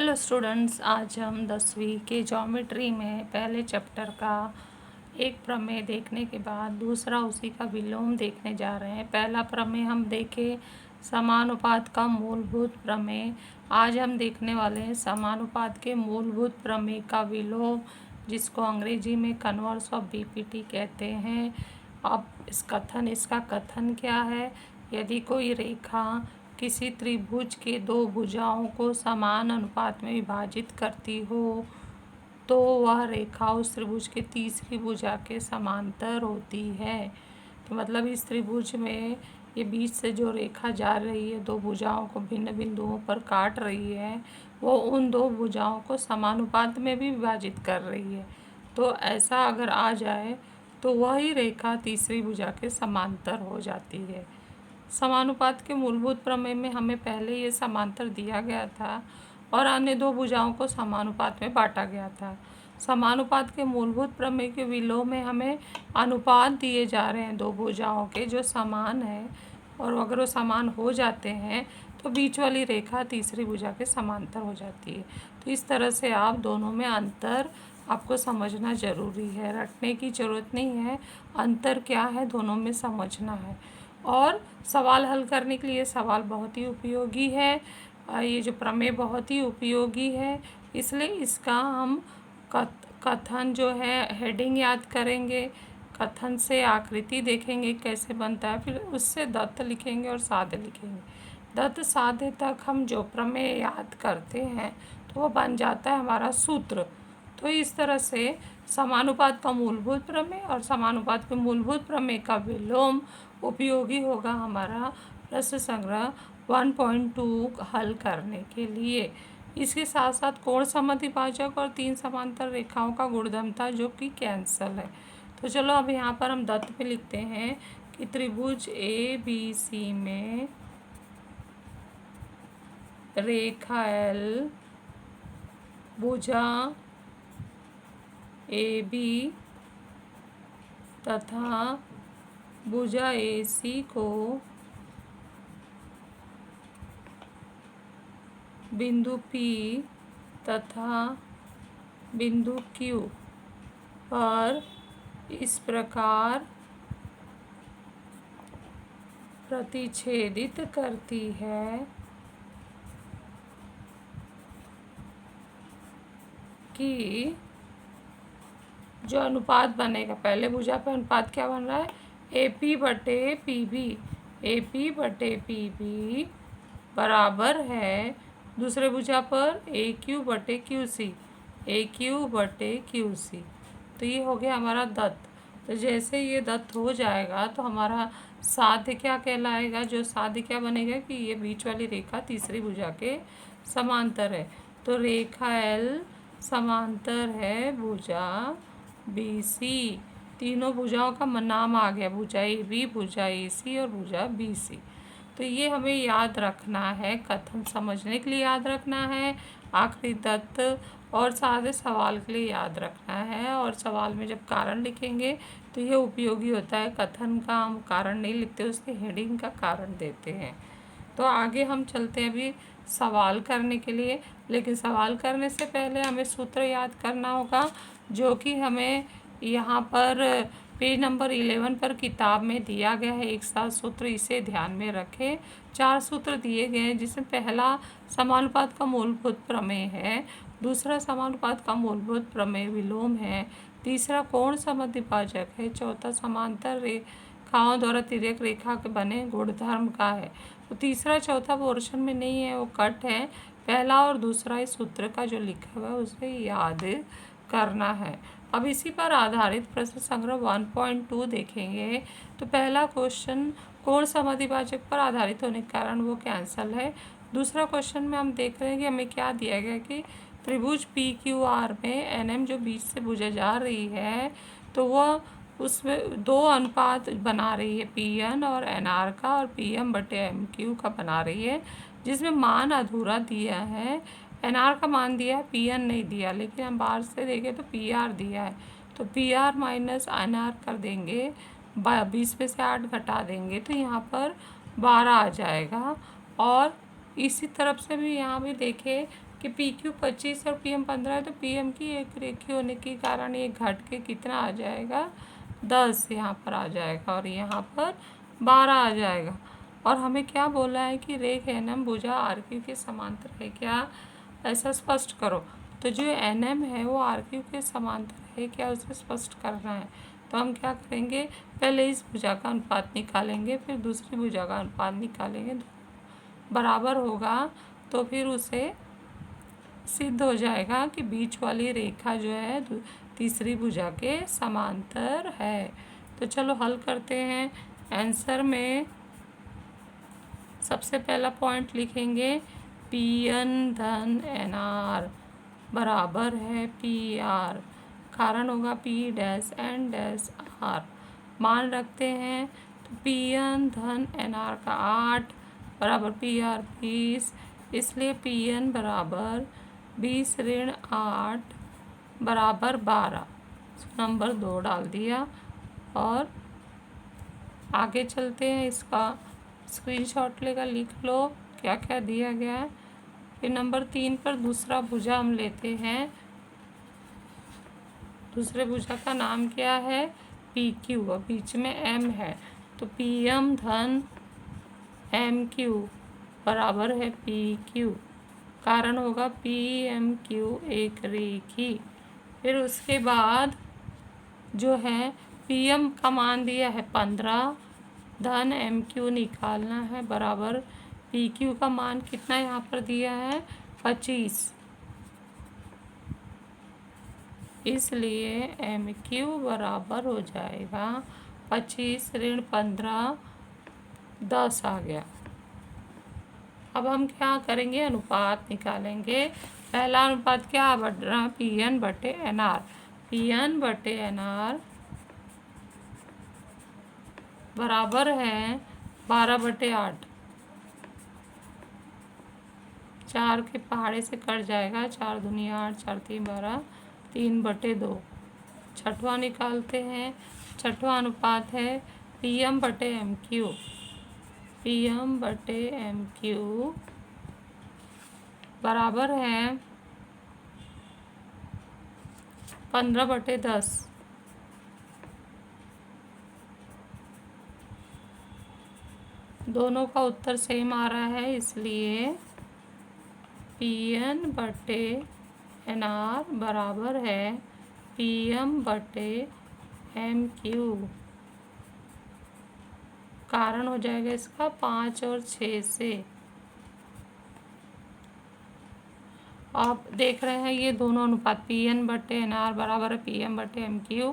Hello students, आज हम 10वीं के ज्योमेट्री में पहले चैप्टर का एक प्रमेय देखने के बाद दूसरा उसी का विलोम देखने जा रहे हैं। पहला प्रमेय हम देखे समानुपात का मूलभूत प्रमेय। आज हम देखने वाले हैं समानुपात के मूलभूत प्रमेय का विलोम, जिसको अंग्रेजी में कन्वर्स ऑफ बीपीटी कहते हैं। अब इसका कथन क्या है? यदि कोई रेखा किसी त्रिभुज के दो भुजाओं को समान अनुपात में विभाजित करती हो तो वह रेखा उस त्रिभुज के तीसरी भुजा के समांतर होती है। तो मतलब इस त्रिभुज में ये बीच से जो रेखा जा रही है, दो भुजाओं को भिन्न बिंदुओं पर काट रही है, वो उन दो भुजाओं को समानुपात में भी विभाजित कर रही है। तो ऐसा अगर आ जाए तो वही रेखा तीसरी भुजा के समांतर हो जाती है। समानुपात के मूलभूत प्रमेय में हमें पहले ये समांतर दिया गया था और अन्य दो भुजाओं को समानुपात में बांटा गया था। समानुपात के मूलभूत प्रमेय के विलोम में हमें अनुपात दिए जा रहे हैं दो भुजाओं के जो समान है, और अगर वो समान हो जाते हैं तो बीच वाली रेखा तीसरी भुजा के समांतर हो जाती है। तो इस तरह से आप दोनों में अंतर आपको समझना ज़रूरी है, रटने की ज़रूरत नहीं है। अंतर क्या है दोनों में समझना है। और सवाल हल करने के लिए सवाल बहुत ही उपयोगी है। ये जो प्रमेय बहुत ही उपयोगी है, इसलिए इसका हम कथन जो है हेडिंग याद करेंगे, कथन से आकृति देखेंगे कैसे बनता है, फिर उससे दत्त लिखेंगे और साध्य लिखेंगे। दत्त साध्य तक हम जो प्रमेय याद करते हैं तो वो बन जाता है हमारा सूत्र। तो इस तरह से समानुपात का मूलभूत प्रमेय और समानुपात के मूलभूत प्रमेय का विलोम उपयोगी होगा हमारा प्रश्न संग्रह 1.2 हल करने के लिए। इसके साथ साथ कोण समद्विभाजक और तीन समांतर रेखाओं का गुणधर्म था जो कि कैंसल है। तो चलो अब यहाँ पर हम दत्त पे लिखते हैं कि त्रिभुज ABC में रेखा L भुजा AB तथा भुजा AC को बिंदु P तथा बिंदु Q पर इस प्रकार प्रतिच्छेदित करती है कि जो अनुपात बनेगा, पहले भुजा पे अनुपात क्या बन रहा है, AP बटे PB, AP बटे PB बराबर है दूसरे भुजा पर AQ बटे QC, AQ बटे QC। तो ये हो गया हमारा दत्त। तो जैसे ये दत्त हो जाएगा तो हमारा साध्य क्या कहलाएगा, जो साध्य क्या बनेगा कि ये बीच वाली रेखा तीसरी भुजा के समांतर है। तो रेखा L समांतर है भुजा BC। तीनों भुजाओं का नाम आ गया, भुजा AB, भुजा AC और भुजा BC। तो ये हमें याद रखना है, कथन समझने के लिए याद रखना है, आखिरी दत्त और सारे सवाल के लिए याद रखना है। और सवाल में जब कारण लिखेंगे तो ये उपयोगी होता है। कथन का हम कारण नहीं लिखते, उसके हेडिंग का कारण देते हैं। तो आगे हम चलते हैं अभी सवाल करने के लिए, लेकिन सवाल करने से पहले हमें सूत्र याद करना होगा जो कि हमें यहाँ पर पेज नंबर 11 पर किताब में दिया गया है। एक साथ सूत्र, इसे ध्यान में रखें। 4 सूत्र दिए गए हैं, जिसमें पहला समानुपात का मूलभूत प्रमेय है, दूसरा समानुपात का मूलभूत प्रमेय विलोम है, तीसरा कोण समद्विभाजक है, चौथा समांतर रेखाओं द्वारा तिर्यक रेखा के बने गुणधर्म का है। तो तीसरा चौथा पोर्शन में नहीं है, वो कट है। पहला और दूसरा इस सूत्र का जो लिखा हुआ है उसे याद करना है। अब इसी पर आधारित प्रश्न संग्रह 1.2 देखेंगे। तो पहला क्वेश्चन कोण समद्विभाजक पर आधारित होने के कारण वो कैंसल है। दूसरा क्वेश्चन में हम देख रहे हैं कि हमें क्या दिया गया कि त्रिभुज PQR में NM जो बीच से भुजा जा रही है तो वह उसमें दो अनुपात बना रही है, PN और NR का, और PM बटे MQ का बना रही है, जिसमें मान अधूरा दिया है। NR का मान दिया है, PN नहीं दिया, लेकिन हम बाहर से देखें तो PR दिया है। तो PR माइनस NR कर देंगे, 20 में से 8 घटा देंगे तो यहाँ पर 12 आ जाएगा। और इसी तरफ से भी यहाँ भी देखें कि पी क्यू 25 और पी एम 15 है, तो पी एम की एक रेखीय होने के कारण ये घट के कितना आ जाएगा, 10 यहाँ पर आ जाएगा और यहाँ पर 12 आ जाएगा। और हमें क्या बोला है कि रेख एन एम भुजा आर क्यू के समांतर है क्या, ऐसा स्पष्ट करो। तो जो एन एम है वो आर क्यू के समांतर है क्या, उसे स्पष्ट करना है। तो हम क्या करेंगे, पहले इस भुजा का अनुपात निकालेंगे, फिर दूसरी भुजा का अनुपात निकालेंगे, बराबर होगा तो फिर उसे सिद्ध हो जाएगा कि बीच वाली रेखा जो है तीसरी भुजा के समांतर है। तो चलो हल करते हैं। आंसर में सबसे पहला पॉइंट लिखेंगे, पी एन धन एन आर बराबर है पी आर, कारण होगा P dash N dash R. मान रखते हैं तो पी एन धन एन आर का 8 बराबर पी आर 20, इसलिए पी एन बराबर 20 ऋण 8 बराबर 12। नंबर 2 डाल दिया और आगे चलते हैं। इसका स्क्रीनशॉट लेकर लिख लो क्या क्या दिया गया है। फिर नंबर 3 पर दूसरा भुजा हम लेते हैं। दूसरे भुजा का नाम क्या है, पी क्यू, और बीच में एम है, तो पी एम धन एम क्यू बराबर है पी क्यू, कारण होगा पी एम क्यू एक रेखी। फिर उसके बाद जो है पी एम का मान दिया है 15 धन एम क्यू निकालना है, बराबर पी क्यू का मान कितना यहाँ पर दिया है 25, इसलिए एम क्यू बराबर हो जाएगा 25 ऋण 15 10 आ गया। अब हम क्या करेंगे, अनुपात निकालेंगे। पहला अनुपात क्या बढ़ रहा है, पी एन बटे एन आर। पी एन बटे एन आर बराबर है 12/8। 4 के पहाड़े से कट जाएगा, 4 दूनी 8, 4 3 12, 3/2। छठवां निकालते हैं। छठवां अनुपात है पी एम बटे एम क्यू। पी एम बटे एम क्यू बराबर है 15/10। दोनों का उत्तर सेम आ रहा है, इसलिए पी एन बटे एन आर बराबर है पी एम बटे एम क्यू, कारण हो जाएगा इसका 5 और 6 से। आप देख रहे हैं ये दोनों अनुपात पी एन बटे एन आर बराबर है पी एम बटे एम क्यू,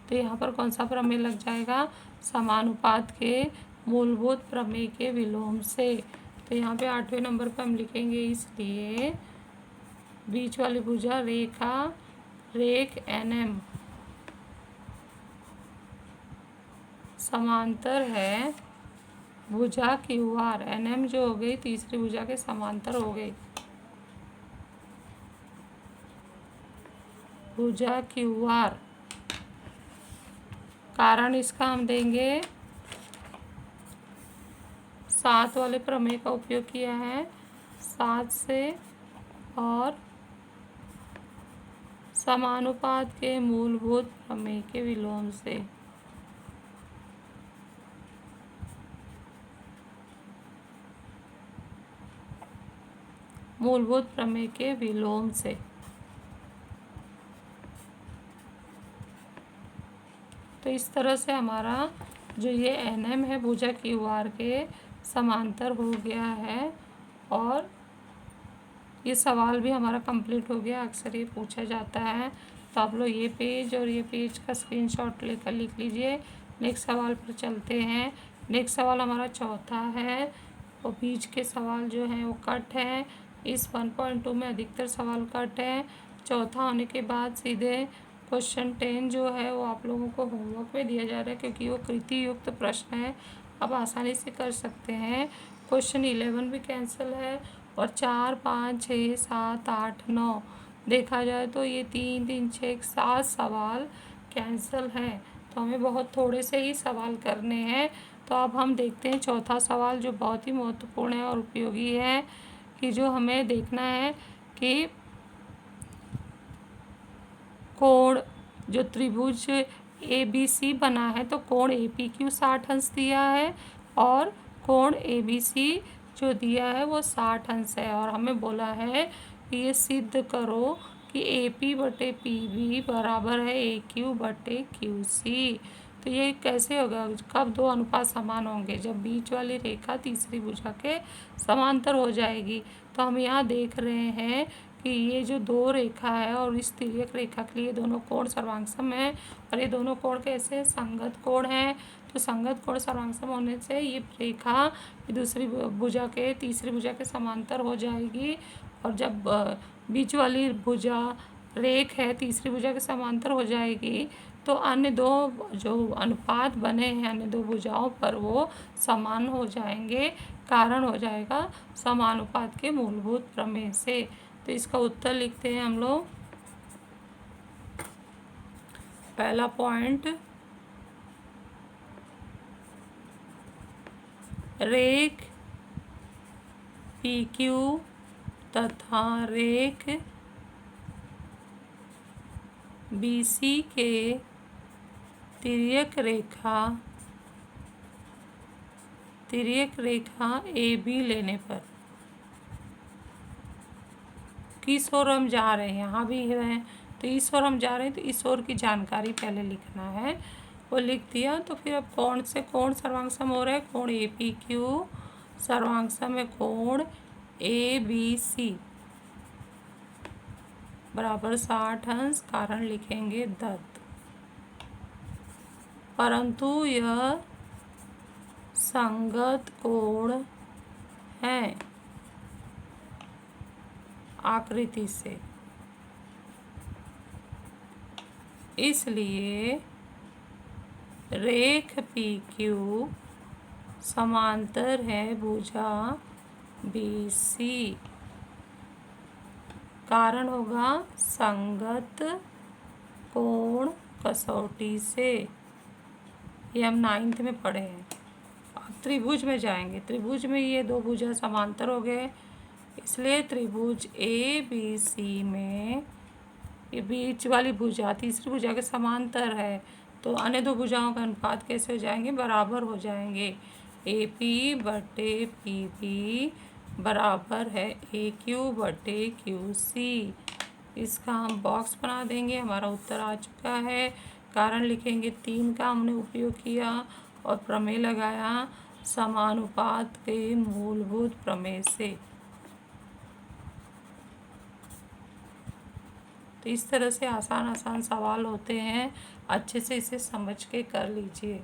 तो यहाँ पर कौन सा प्रमेय लग जाएगा, समानुपात के मूलभूत प्रमेय के विलोम से। तो यहाँ पे 8वें नंबर पर हम लिखेंगे, इसलिए बीच वाली भुजा रेख एन एम समांतर है भुजा क्यू आर। एन एम जो हो गई तीसरी भुजा के समांतर हो गई भुजा क्यू आर, कारण इसका हम देंगे 7 वाले प्रमेय का उपयोग किया है, 7 से और समानुपात के मूलभूत प्रमेय के विलोम से। मूलभूत प्रमेय के विलोम से। तो इस तरह से हमारा जो ये एन एम है भुजा क्यू आर के समांतर हो गया है, और ये सवाल भी हमारा कंप्लीट हो गया। अक्सर ये पूछा जाता है, तो आप लोग ये पेज और ये पेज का स्क्रीनशॉट लेकर लिख लीजिए। नेक्स्ट सवाल पर चलते हैं। नेक्स्ट सवाल हमारा चौथा है, और बीच के सवाल जो हैं वो कट हैं। इस 1.2 में अधिकतर सवाल कट हैं। चौथा होने के बाद सीधे क्वेश्चन 10 जो है वो आप लोगों को होमवर्क में दिया जा रहा है, क्योंकि वो कृति युक्त प्रश्न है, आप आसानी से कर सकते हैं। क्वेश्चन 11 भी कैंसिल है, और 4 5 6 7 8 9 देखा जाए तो ये 3 3 6 7 सवाल कैंसिल हैं। तो हमें बहुत थोड़े से ही सवाल करने हैं। तो अब हम देखते हैं चौथा सवाल, जो बहुत ही महत्वपूर्ण है और उपयोगी है, कि जो हमें देखना है कि कोण जो त्रिभुज ABC बना है तो कोण APQ 60 अंश दिया है और कोण ABC जो दिया है वो 60 अंश है। और हमें बोला है कि ये सिद्ध करो कि AP/PB बराबर है AQ/QC। तो ये कैसे होगा, कब दो अनुपात समान होंगे? जब बीच वाली रेखा तीसरी भुजा के समांतर हो जाएगी। तो हम यहाँ देख रहे हैं कि ये जो दो रेखा है और इस तिर्यक रेखा के लिए दोनों कोण सर्वांगसम है और ये दोनों कोण कैसे संगत कोण है। तो संगत कोण सर्वांगसम होने से ये रेखा दूसरी भुजा के तीसरी भुजा के समांतर हो जाएगी और जब बीच वाली भुजा रेख है तीसरी भुजा के समांतर हो जाएगी तो अन्य दो जो अनुपात बने हैं अन्य दो भुजाओं पर वो समान हो जाएंगे। कारण हो जाएगा समानुपात के मूलभूत प्रमेय से। तो इसका उत्तर लिखते हैं हम लोग। पहला पॉइंट, रेख PQ तथा रेख BC के तिर्यक रेखा AB लेने पर किस ओर हम जा रहे हैं, यहाँ भी है तो इस ओर हम जा रहे हैं, तो इस ओर की जानकारी पहले लिखना है। वो लिख दिया। तो फिर अब कोण से कोण सर्वांगसम हो रहा है, कोण APQ सर्वांगसम है कोण ABC बराबर 60 अंश। कारण लिखेंगे दत्त, परंतु यह संगत कोण है आकृति से, इसलिए रेख PQ समांतर है भुजा BC। कारण होगा संगत कोण कसौटी से, ये हम 9th में पढ़े हैं। अब त्रिभुज में जाएंगे। त्रिभुज में ये दो भुजा समांतर हो गए, इसलिए त्रिभुज ABC में ये बीच वाली भुजा तीसरी भुजा के समांतर है तो अन्य दो भुजाओं का अनुपात कैसे हो जाएंगे, बराबर हो जाएंगे। AP/PB बराबर है AQ/QC। इसका हम बॉक्स बना देंगे। हमारा उत्तर आ चुका है। कारण लिखेंगे 3 का हमने उपयोग किया और प्रमेय लगाया समानुपात के मूलभूत प्रमेय से। तो इस तरह से आसान आसान सवाल होते हैं, अच्छे से इसे समझ के कर लीजिए।